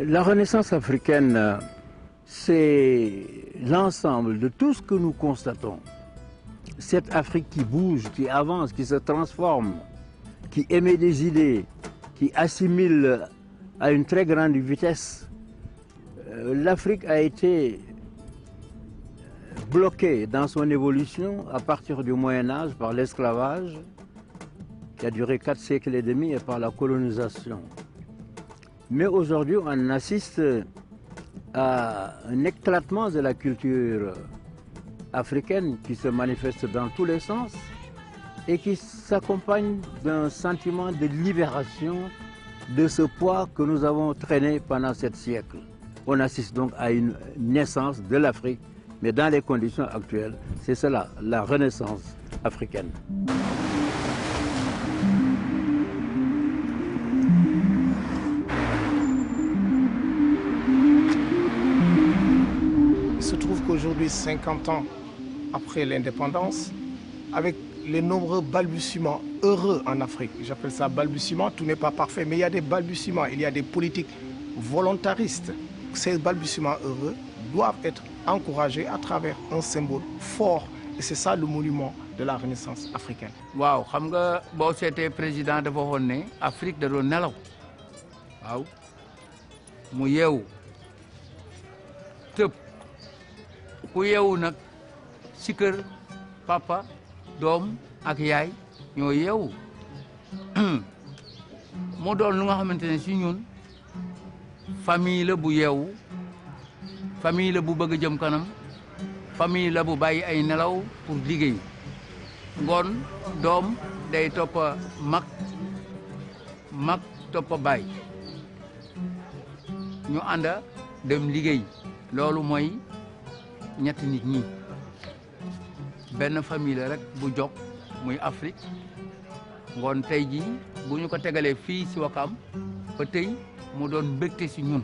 La Renaissance africaine, c'est l'ensemble de tout ce que nous constatons. Cette Afrique qui bouge, qui avance, qui se transforme, qui émet des idées, qui assimile à une très grande vitesse. L'Afrique a été bloquée dans son évolution à partir du Moyen-Âge par l'esclavage, qui a duré 4 siècles et demi, et par la colonisation. Mais aujourd'hui, on assiste à un éclatement de la culture africaine qui se manifeste dans tous les sens et qui s'accompagne d'un sentiment de libération de ce poids que nous avons traîné pendant 7 siècles. On assiste donc à une naissance de l'Afrique, mais dans les conditions actuelles, c'est cela, la renaissance africaine. Il se trouve qu'aujourd'hui, 50 ans après l'indépendance, avec les nombreux balbutiements heureux en Afrique, j'appelle ça balbutiement, tout n'est pas parfait, mais il y a des balbutiements, il y a des politiques volontaristes. Ces balbutiements heureux doivent être encouragés à travers un symbole fort, et c'est ça le monument de la Renaissance africaine. Waaw, xam nga boo seetee président dafa waxoon ne Afrique da doon nelaw waaw mu yeewu tëb ku yeewu nag si kër papa doom ak yaay ñoo yeewu moo doon lu nga xamante ne si ñun famille la bu yeewu famille la bu bëgg jëm kanam famille la bu bàyyi ay nelaw pour liggéey ngoon doom day toppa mag toppa baay ñu ànda dem liggéey loolu mooy ñetti nit ñi benn famille la rek bu jog muy Afrique ngoon tey jii bu ñu ko tegalee fii si Wakam ba tey mu doon mbégte si ñun.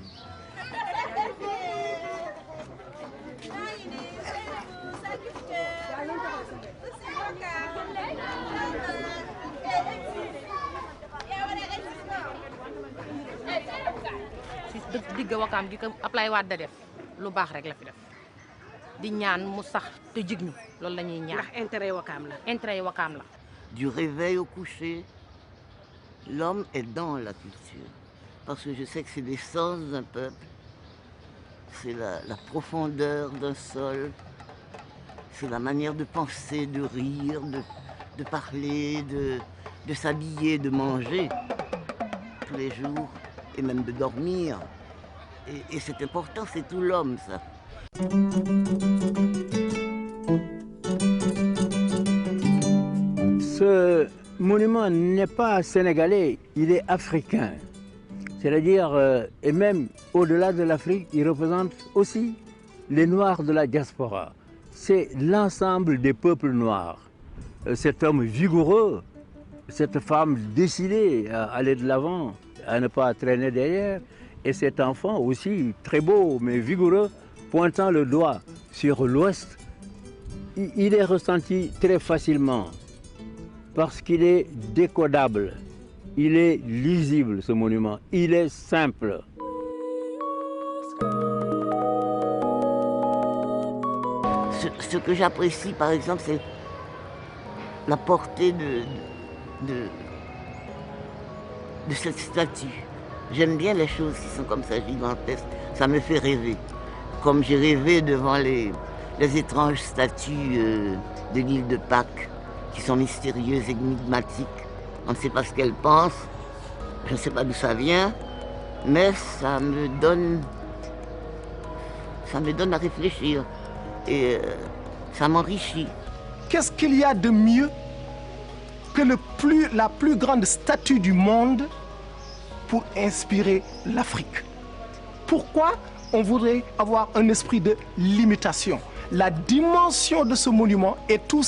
si digg Wakam gi ko Ablaye Wade def lu baax rek la fi def di ñaan mu sax te jig ñu loolu la ñuy ñaan. ndax intérêt Wakam la. intérêt Wakam la. Du réveil au coucher, l'homme est dans la culture. Parce que je sais que c'est l'essence d'un peuple, c'est la profondeur d'un sol, c'est la manière de penser, de rire, de parler, de s'habiller, de manger tous les jours et même de dormir. Et c'est important, c'est tout l'homme, ça. Ce monument n'est pas sénégalais, il est africain. C'est-à-dire, et même au-delà de l'Afrique, il représente aussi les Noirs de la diaspora. C'est l'ensemble des peuples noirs. Cet homme vigoureux, cette femme décidée à aller de l'avant, à ne pas traîner derrière, et cet enfant aussi très beau mais vigoureux, pointant le doigt sur l'Ouest, il est ressenti très facilement parce qu'il est décodable. Il est lisible, ce monument. Il est simple. Ce que j'apprécie, par exemple, c'est la portée de cette statue. J'aime bien les choses qui sont comme ça, gigantesques. Ça me fait rêver. Comme j'ai rêvé devant les étranges statues de l'île de Pâques, qui sont mystérieuses, énigmatiques. On ne sait pas ce qu'elle pense, je ne sais pas d'où ça vient, mais ça me donne à réfléchir et ça m'enrichit. Qu'est-ce qu'il y a de mieux que la plus grande statue du monde pour inspirer l'Afrique? Pourquoi on voudrait avoir un esprit de limitation? La dimension de ce monument est tout